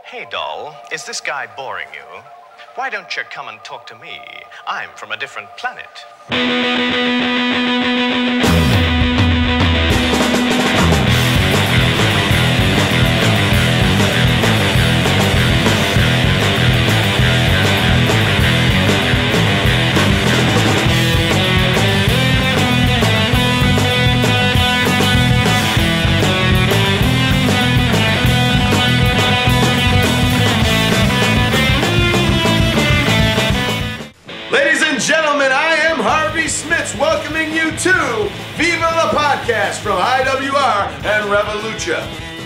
Hey, doll, is this guy boring you? Why don't you come and talk to me? I'm from a different planet. Welcoming you to Viva la Podcast from IWR and Revolucha.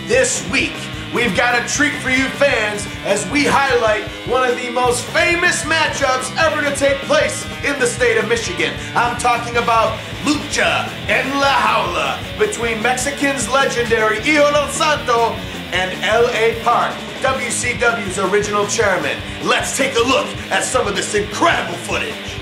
This week, we've got a treat for you fans as we highlight one of the most famous matchups ever to take place in the state of Michigan. I'm talking about Lucha and La Juala between Mexican's legendary Hijo Del Santo and L.A. Park, WCW's original chairman. Let's take a look at some of this incredible footage.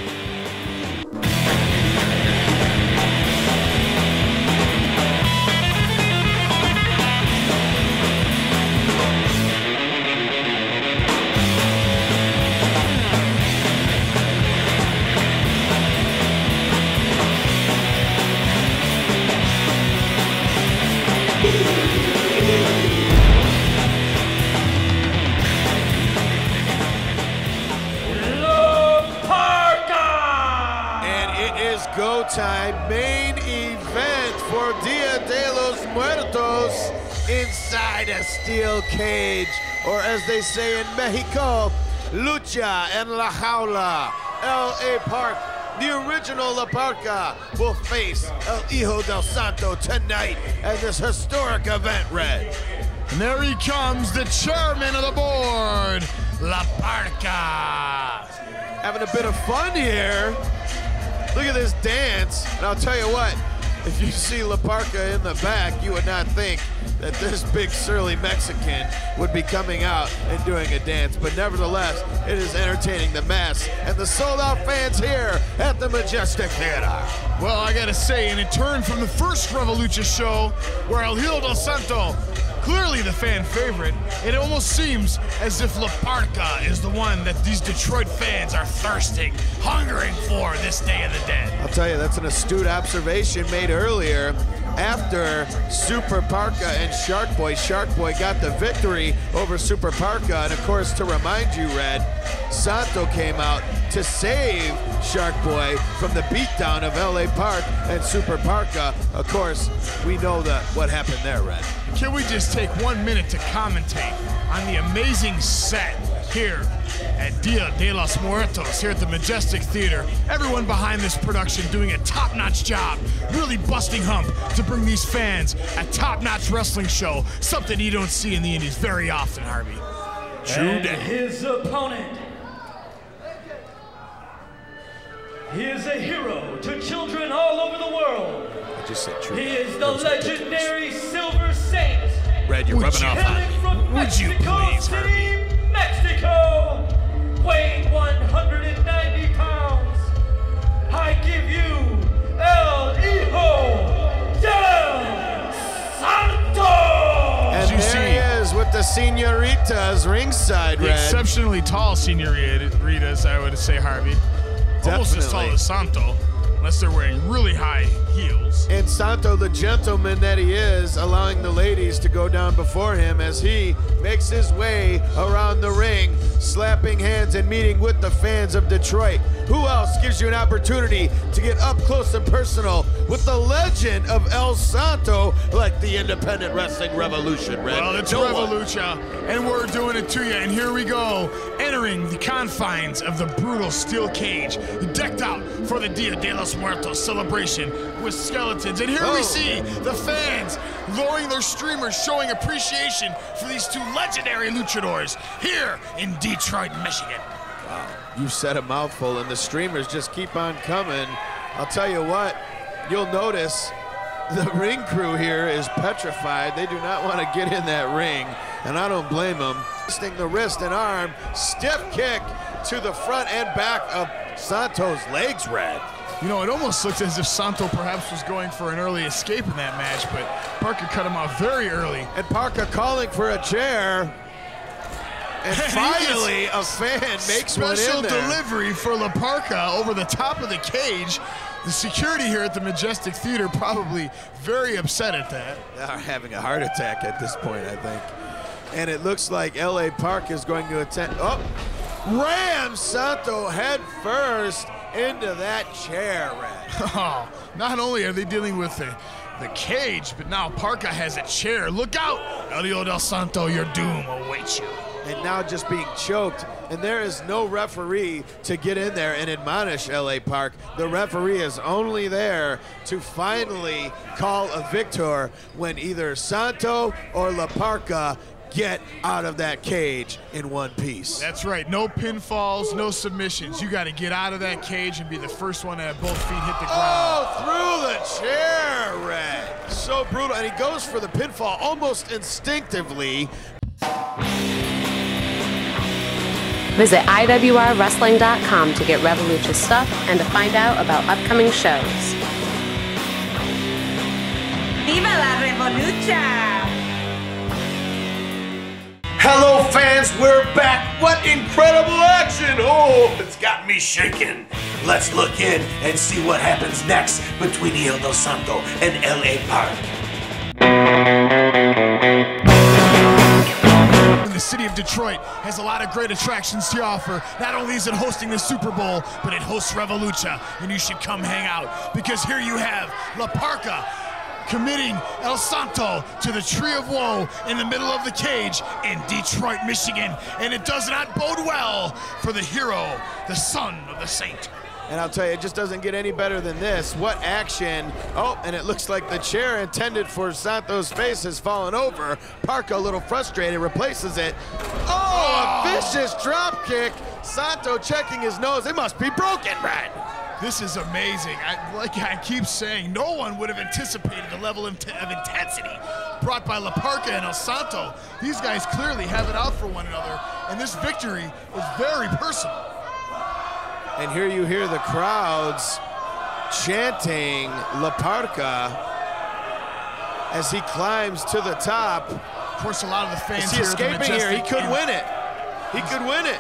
Go time, main event for Dia de los Muertos inside a steel cage, or as they say in Mexico, Lucha and La Juala. L.A. Park, the original La Parca, will face El Hijo Del Santo tonight at this historic event, Red. And there he comes, the chairman of the board, La Parca. Having a bit of fun here. Look at this dance, and I'll tell you what, if you see La Parca in the back, you would not think that this big surly Mexican would be coming out and doing a dance, but nevertheless, it is entertaining the mass and the sold-out fans here at the Majestic Theater. Well, I gotta say, in turn from the first Revolucha show, where El Hijo Del Santo, clearly the fan favorite, it almost seems as if La Parca is the one that these Detroit fans are thirsting, hungering for this Day of the Dead. I'll tell you, that's an astute observation made earlier after Super Parca and Shark Boy. Shark Boy got the victory over Super Parca, and of course, to remind you, Red, Santo came out to save Shark Boy from the beatdown of L.A. Park and Super Parca. Of course, we know what happened there, Red. Can we just take 1 minute to commentate on the amazing set here at Dia de los Muertos here at the Majestic Theater? Everyone behind this production doing a top-notch job, really busting hump to bring these fans a top-notch wrestling show, something you don't see in the Indies very often, Harvey. True day. His opponent. He is a hero to children all over the world. I just said true. He is the legendary Silver Saint. Red, you're rubbing off on me. From Mexico City, Mexico, weighing 190 pounds. I give you El Hijo del Santo. And there he is with the senoritas ringside, Red. Exceptionally tall senoritas, I would say, Harvey. Almost as tall as Santo, unless they're wearing really high heels. And Santo, the gentleman that he is, allowing the ladies to go down before him as he makes his way around the ring, slapping hands and meeting with the fans of Detroit. Who else gives you an opportunity to get up close and personal with the legend of El Santo like the independent wrestling revolution, Red? Well, it's Revolucha, and we're doing it to you. And here we go, entering the confines of the brutal steel cage, decked out for the Dia de los Muertos celebration with skeletons. And here we see the fans lowering their streamers, showing appreciation for these two legendary luchadors here in Detroit, Michigan. Wow, you said a mouthful, and the streamers just keep on coming. I'll tell you what, you'll notice the ring crew here is petrified. They do not want to get in that ring, and I don't blame them. Twisting the wrist and arm, stiff kick to the front and back of Santo's legs, Red. You know, it almost looked as if Santo perhaps was going for an early escape in that match, but Parker cut him off very early. And Parker calling for a chair. And finally, a fan makes one in there. Special delivery for La Parka over the top of the cage. The security here at the Majestic Theater probably very upset at that. They're having a heart attack at this point, I think. And it looks like L.A. Park is going to attempt. Oh, Ram Santo head first into that chair, Red. Oh, not only are they dealing with the cage, but now Parka has a chair. Look out! Hijo del Santo, your doom awaits you. And now just being choked, and there is no referee to get in there and admonish L.A. Park. The referee is only there to finally call a victor when either Santo or La Parka get out of that cage in one piece. That's right. No pinfalls, no submissions. You got to get out of that cage and be the first one to have both feet hit the ground. Oh, through the chair, Red. So brutal. And he goes for the pinfall almost instinctively. Visit IWRWrestling.com to get Revolucha stuff and to find out about upcoming shows. Viva la Revolucha! Hello, fans. We're back. What incredible action. Oh, it's got me shaking. Let's look in and see what happens next between Hijo Del Santo and L.A. Park. The city of Detroit has a lot of great attractions to offer. Not only is it hosting the Super Bowl, but it hosts Revolucha, and you should come hang out because here you have La Parka committing El Santo to the Tree of Woe in the middle of the cage in Detroit, Michigan, and it does not bode well for the hero, the son of the saint. And I'll tell you, it just doesn't get any better than this. What action. Oh, and it looks like the chair intended for Santo's face has fallen over. Parka, a little frustrated, replaces it. Oh, a vicious drop kick. Santo checking his nose. It must be broken, Brad. This is amazing. Like I keep saying, no one would have anticipated the level of intensity brought by La Parka and El Santo. These guys clearly have it out for one another, and this victory is very personal. And here you hear the crowds chanting La Parka as he climbs to the top. Of course, a lot of the fans is he here escaping here? He could win it. He could win it.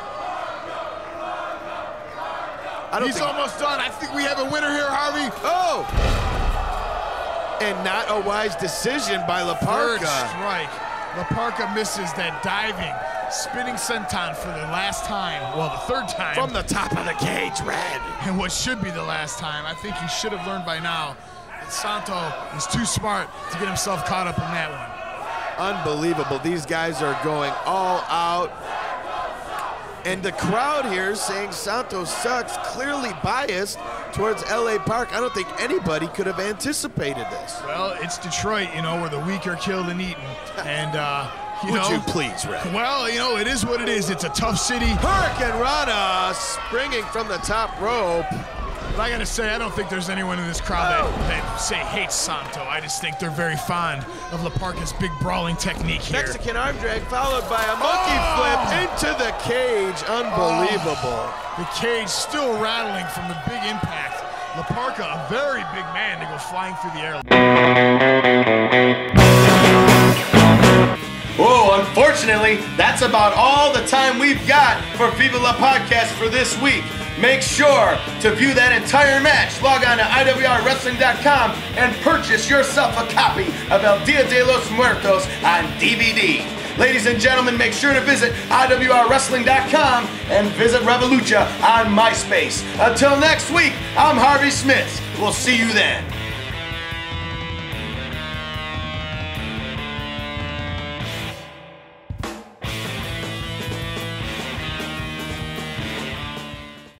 He's almost done. I think we have a winner here, Harvey. Oh! And not a wise decision by La Parka. Third strike. La Parka misses that diving, spinning senton for the last time. Well, the third time. From the top of the cage, Red. And what should be the last time. I think he should have learned by now that Santo is too smart to get himself caught up in that one. Unbelievable. These guys are going all out. And the crowd here saying Santos sucks, clearly biased towards L.A. Park. I don't think anybody could have anticipated this. Well, it's Detroit, you know, where the weak are killed and eaten. And, Would you please, Red? Well, you know, it is what it is. It's a tough city. Hurricane Rana springing from the top rope. But I gotta say, I don't think there's anyone in this crowd that say hates Santo. I just think they're very fond of La Parka's big brawling technique here. Mexican arm drag followed by a monkey flip into the cage. Unbelievable. The cage still rattling from the big impact. La Parka, a very big man to go flying through the air. Oh, unfortunately, that's about all the time we've got for Viva la Podcast for this week. Make sure to view that entire match. Log on to IWRWrestling.com and purchase yourself a copy of El Dia de los Muertos on DVD. Ladies and gentlemen, make sure to visit IWRWrestling.com and visit Revolucha on MySpace. Until next week, I'm Harvey Smith. We'll see you then.